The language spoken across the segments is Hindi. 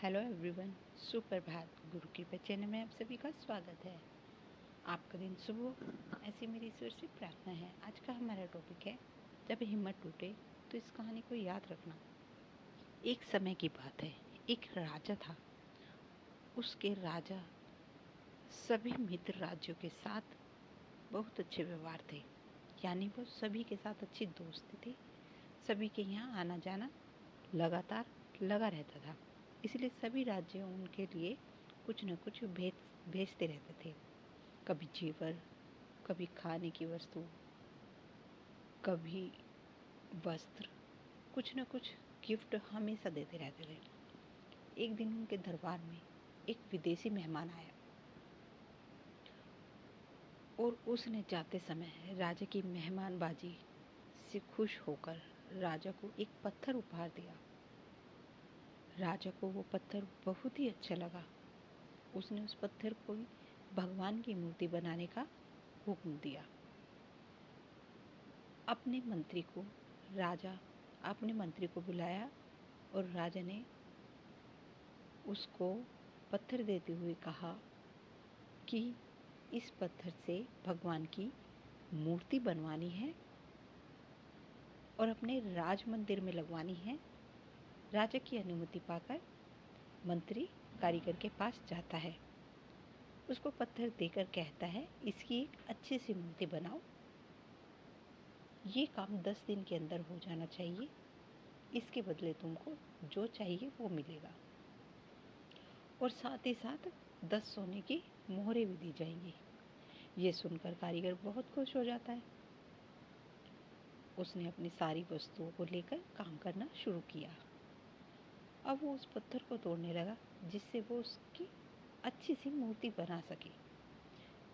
हेलो एवरीवन, सुप्रभात। गुरु कृपा चैनल में आप सभी का स्वागत है। आपका दिन शुभ हो, ऐसी मेरी ईश्वर से प्रार्थना है। आज का हमारा टॉपिक है, जब हिम्मत टूटे तो इस कहानी को याद रखना। एक समय की बात है, एक राजा था। उसके राजा सभी मित्र राज्यों के साथ बहुत अच्छे व्यवहार थे, यानी वो सभी के साथ अच्छी दोस्ती थे। सभी के यहाँ आना जाना लगातार लगा रहता था, इसलिए सभी राज्य उनके लिए कुछ न कुछ भेजते रहते थे। कभी जेवर, कभी खाने की वस्तु, कभी वस्त्र, कुछ न कुछ गिफ्ट हमेशा देते रहते थे। एक दिन उनके दरबार में एक विदेशी मेहमान आया और उसने जाते समय राजा की मेहमानबाजी से खुश होकर राजा को एक पत्थर उपहार दिया। राजा को वो पत्थर बहुत ही अच्छा लगा। उसने उस पत्थर को भगवान की मूर्ति बनाने का हुक्म दिया। अपने मंत्री को बुलाया और राजा ने उसको पत्थर देते हुए कहा कि इस पत्थर से भगवान की मूर्ति बनवानी है और अपने राज मंदिर में लगवानी है। राजा की अनुमति पाकर मंत्री कारीगर के पास जाता है, उसको पत्थर देकर कहता है, इसकी एक अच्छी सी मूर्ति बनाओ। ये काम 10 दिन के अंदर हो जाना चाहिए। इसके बदले तुमको जो चाहिए वो मिलेगा और साथ ही साथ 10 सोने की मोहरें भी दी जाएंगी। ये सुनकर कारीगर बहुत खुश हो जाता है। उसने अपनी सारी वस्तुओं को लेकर काम करना शुरू किया। अब वो उस पत्थर को तोड़ने लगा जिससे वो उसकी अच्छी सी मूर्ति बना सके।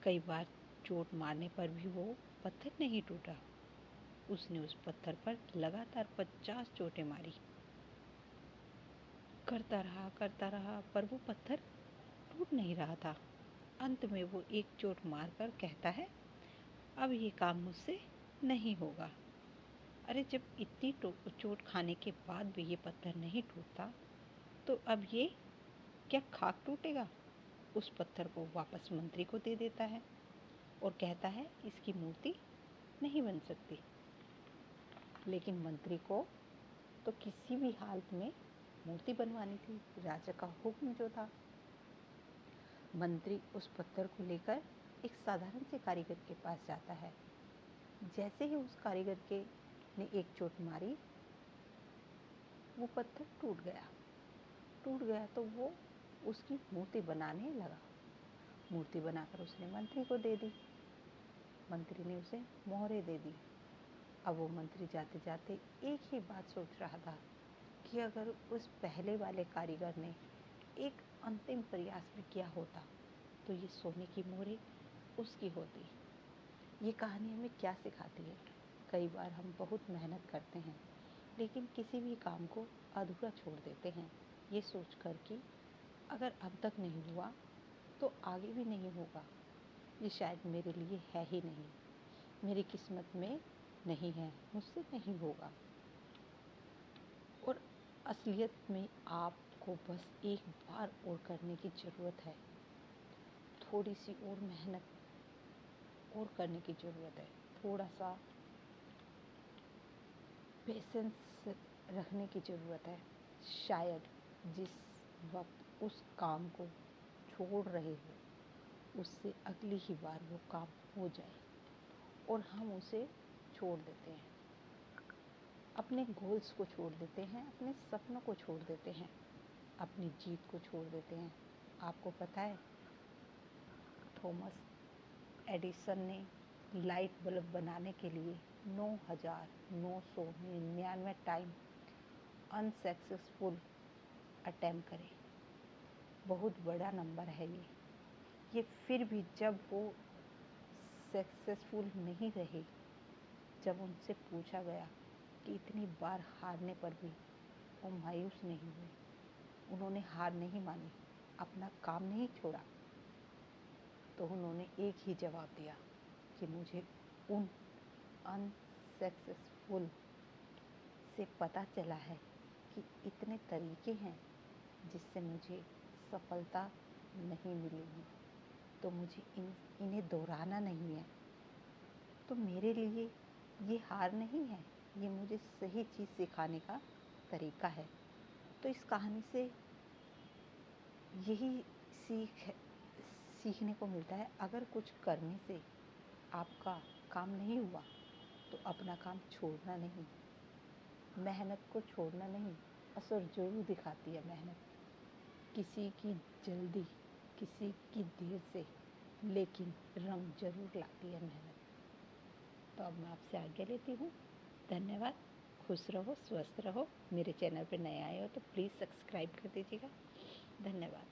कई बार चोट मारने पर भी वो पत्थर नहीं टूटा। उसने उस पत्थर पर लगातार 50 चोटें मारी। करता रहा पर वो पत्थर टूट नहीं रहा था। अंत में वो एक चोट मारकर कहता है, अब ये काम मुझसे नहीं होगा। अरे, जब इतनी चोट खाने के बाद भी ये पत्थर नहीं टूटता तो अब ये क्या खाक टूटेगा। उस पत्थर को वापस मंत्री को दे देता है और कहता है, इसकी मूर्ति नहीं बन सकती। लेकिन मंत्री को तो किसी भी हालत में मूर्ति बनवानी थी, राजा का हुक्म जो था। मंत्री उस पत्थर को लेकर एक साधारण से कारीगर के पास जाता है। जैसे ही उस कारीगर के ने एक चोट मारी, वो पत्थर टूट गया तो वो उसकी मूर्ति बनाने लगा। मूर्ति बनाकर उसने मंत्री को दे दी। मंत्री ने उसे मोहरें दे दी। अब वो मंत्री जाते जाते एक ही बात सोच रहा था कि अगर उस पहले वाले कारीगर ने एक अंतिम प्रयास भी किया होता तो ये सोने की मोहरें उसकी होती। ये कहानी हमें क्या सिखाती है? कई बार हम बहुत मेहनत करते हैं लेकिन किसी भी काम को अधूरा छोड़ देते हैं, ये सोचकर कि अगर अब तक नहीं हुआ तो आगे भी नहीं होगा। ये शायद मेरे लिए है ही नहीं, मेरी किस्मत में नहीं है, मुझसे नहीं होगा। और असलियत में आपको बस एक बार और करने की ज़रूरत है। थोड़ी सी और मेहनत और करने की ज़रूरत है। थोड़ा सा पेशेंस रखने की ज़रूरत है। शायद जिस वक्त उस काम को छोड़ रहे हो उससे अगली ही बार वो काम हो जाए और हम उसे छोड़ देते हैं। अपने गोल्स को छोड़ देते हैं, अपने सपनों को छोड़ देते हैं, अपनी जीत को छोड़ देते हैं। आपको पता है, थॉमस एडिसन ने लाइट बल्ब बनाने के लिए 9,999 टाइम अनसक्सेसफुल अटेम्प्ट करे। बहुत बड़ा नंबर है ये फिर भी जब वो सक्सेसफुल नहीं रहे, जब उनसे पूछा गया कि इतनी बार हारने पर भी वो मायूस नहीं हुए, उन्होंने हार नहीं मानी, अपना काम नहीं छोड़ा, तो उन्होंने एक ही जवाब दिया कि मुझे उन अनसक्सेसफुल से पता चला है कि इतने तरीके हैं जिससे मुझे सफलता नहीं मिलेगी, तो मुझे इन्हें दोहराना नहीं है। तो मेरे लिए ये हार नहीं है, ये मुझे सही चीज़ सिखाने का तरीका है। तो इस कहानी से यही सीखने को मिलता है, अगर कुछ करने से आपका काम नहीं हुआ तो अपना काम छोड़ना नहीं, मेहनत को छोड़ना नहीं। असर जरूर दिखाती है मेहनत, किसी की जल्दी, किसी की देर से, लेकिन रंग जरूर लाती है मेहनत। तो अब मैं आपसे आज्ञा लेती हूँ। धन्यवाद। खुश रहो, स्वस्थ रहो। मेरे चैनल पर नए आए हो तो प्लीज़ सब्सक्राइब कर दीजिएगा। धन्यवाद।